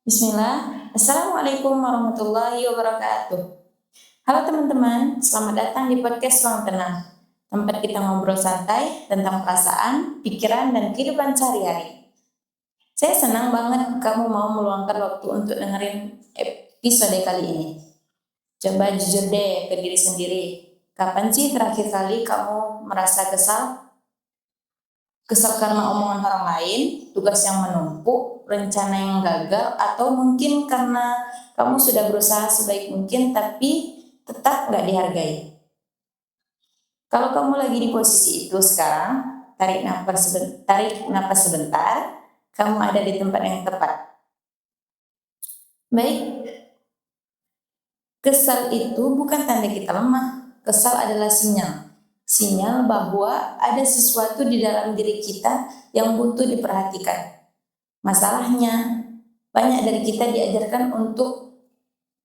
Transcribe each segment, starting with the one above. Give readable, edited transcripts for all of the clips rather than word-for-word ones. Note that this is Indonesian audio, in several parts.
Bismillah, Assalamualaikum warahmatullahi wabarakatuh. Halo teman-teman, selamat datang di podcast Ruang Tenang, tempat kita ngobrol santai tentang perasaan, pikiran, dan kehidupan sehari-hari. Saya senang banget kamu mau meluangkan waktu untuk dengerin episode kali ini. Coba jujur deh ke diri sendiri, kapan sih terakhir kali kamu merasa kesal? Kesal karena omongan orang lain, tugas yang menumpuk, rencana yang gagal, atau mungkin karena kamu sudah berusaha sebaik mungkin tapi tetap nggak dihargai. Kalau kamu lagi di posisi itu sekarang, tarik napas sebentar, kamu ada di tempat yang tepat. Baik, kesal itu bukan tanda kita lemah, kesal adalah sinyal. Sinyal bahwa ada sesuatu di dalam diri kita yang butuh diperhatikan. Masalahnya, banyak dari kita diajarkan untuk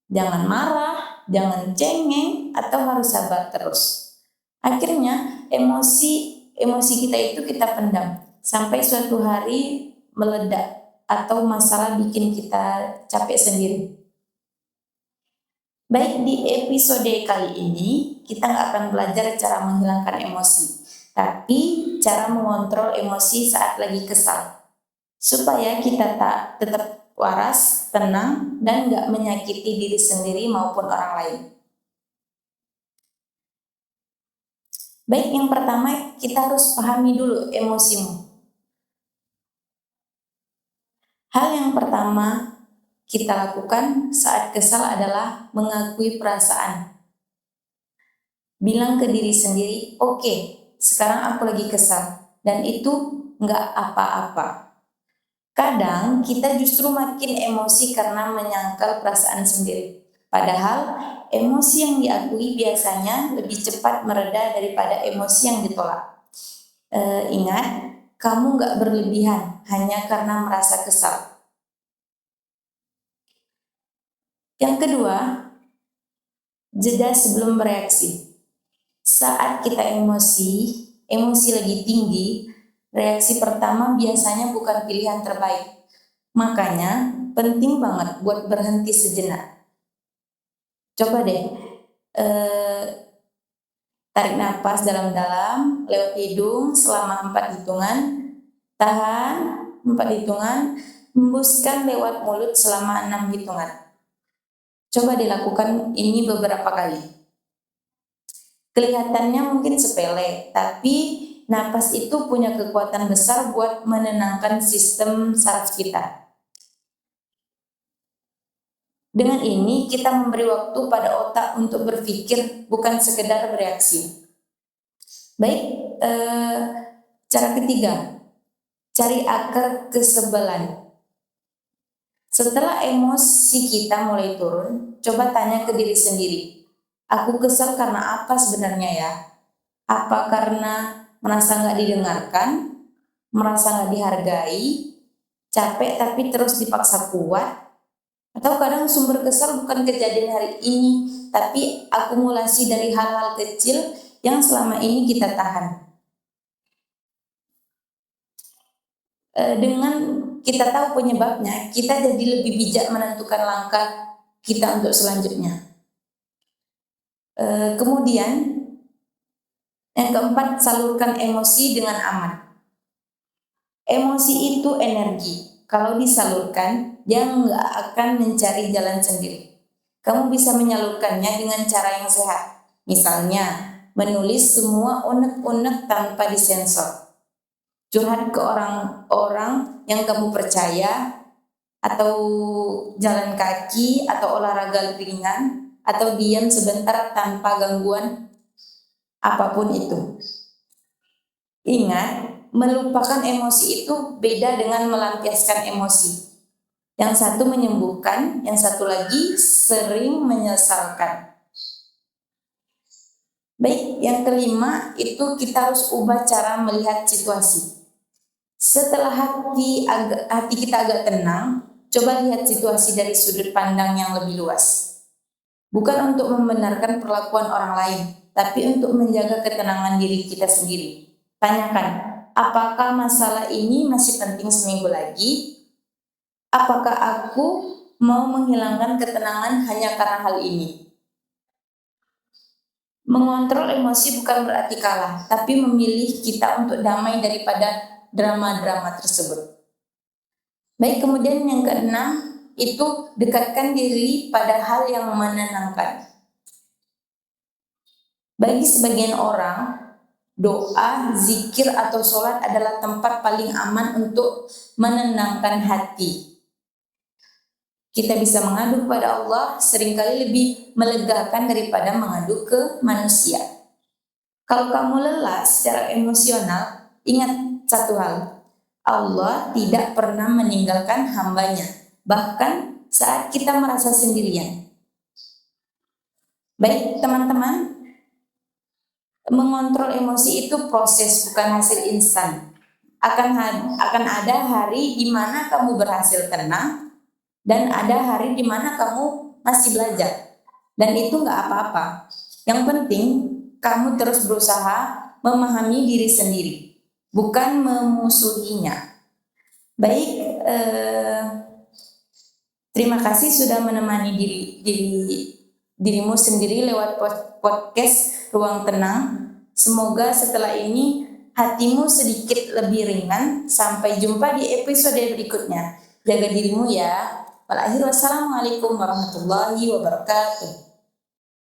jangan marah, jangan cengeng, atau harus sabar terus. Akhirnya, emosi kita itu kita pendam sampai suatu hari meledak atau masalah bikin kita capek sendiri. Baik, di episode kali ini kita nggak akan belajar cara menghilangkan emosi, tapi cara mengontrol emosi saat lagi kesal supaya kita tak tetap waras, tenang, dan nggak menyakiti diri sendiri maupun orang lain. Baik, yang pertama kita harus pahami dulu emosimu. Hal yang pertama kita lakukan saat kesal adalah mengakui perasaan. Bilang ke diri sendiri, oke, sekarang aku lagi kesal, dan itu nggak apa-apa. Kadang kita justru makin emosi karena menyangkal perasaan sendiri. Padahal emosi yang diakui biasanya lebih cepat mereda daripada emosi yang ditolak. Ingat, kamu nggak berlebihan hanya karena merasa kesal. Yang kedua, jeda sebelum bereaksi. Saat kita emosi lagi tinggi, reaksi pertama biasanya bukan pilihan terbaik. Makanya penting banget buat berhenti sejenak. Coba deh tarik nafas dalam-dalam lewat hidung selama 4 hitungan, tahan 4 hitungan, hembuskan lewat mulut selama 6 hitungan. Coba dilakukan ini beberapa kali. Kelihatannya mungkin sepele, tapi napas itu punya kekuatan besar buat menenangkan sistem saraf kita. Dengan ini kita memberi waktu pada otak untuk berpikir, bukan sekedar bereaksi. Baik, cara ketiga, cari akar kesebelan. Setelah emosi kita mulai turun, coba tanya ke diri sendiri, aku kesal karena apa sebenarnya ya? Apa karena merasa nggak didengarkan, merasa nggak dihargai, capek tapi terus dipaksa kuat, atau kadang sumber kesal bukan kejadian hari ini, tapi akumulasi dari hal-hal kecil yang selama ini kita tahan. Dengan kita tahu penyebabnya, kita jadi lebih bijak menentukan langkah kita untuk selanjutnya. Kemudian, yang keempat, salurkan emosi dengan aman. Emosi itu energi. Kalau disalurkan, dia nggak akan mencari jalan sendiri. Kamu bisa menyalurkannya dengan cara yang sehat. Misalnya, menulis semua unek-unek tanpa disensor. Curhat ke orang-orang yang kamu percaya, atau jalan kaki, atau olahraga ringan, atau diam sebentar tanpa gangguan apapun itu. Ingat, melupakan emosi itu beda dengan melampiaskan emosi. Yang satu menyembuhkan, yang satu lagi sering menyesalkan. Baik, yang kelima itu kita harus ubah cara melihat situasi. Setelah hati kita agak tenang, coba lihat situasi dari sudut pandang yang lebih luas. Bukan untuk membenarkan perlakuan orang lain, tapi untuk menjaga ketenangan diri kita sendiri. Tanyakan, apakah masalah ini masih penting seminggu lagi? Apakah aku mau menghilangkan ketenangan hanya karena hal ini? Mengontrol emosi bukan berarti kalah, tapi memilih kita untuk damai daripada drama-drama tersebut. Baik, kemudian yang keenam, itu dekatkan diri pada hal yang menenangkan. Bagi sebagian orang, doa, zikir, atau sholat adalah tempat paling aman untuk menenangkan hati. Kita bisa mengadu kepada Allah seringkali lebih melegakan daripada mengadu ke manusia. Kalau kamu lelah secara emosional, ingat satu hal, Allah tidak pernah meninggalkan hambanya, bahkan saat kita merasa sendirian. Baik teman-teman, mengontrol emosi itu proses, bukan hasil instan. Akan ada hari di mana kamu berhasil tenang, dan ada hari di mana kamu masih belajar. Dan itu nggak apa-apa. Yang penting kamu terus berusaha memahami diri sendiri, bukan memusuhinya. Baik, terima kasih sudah menemani dirimu sendiri lewat podcast Ruang Tenang. Semoga setelah ini hatimu sedikit lebih ringan. Sampai jumpa di episode berikutnya. Jaga dirimu ya. Wassalamualaikum warahmatullahi wabarakatuh.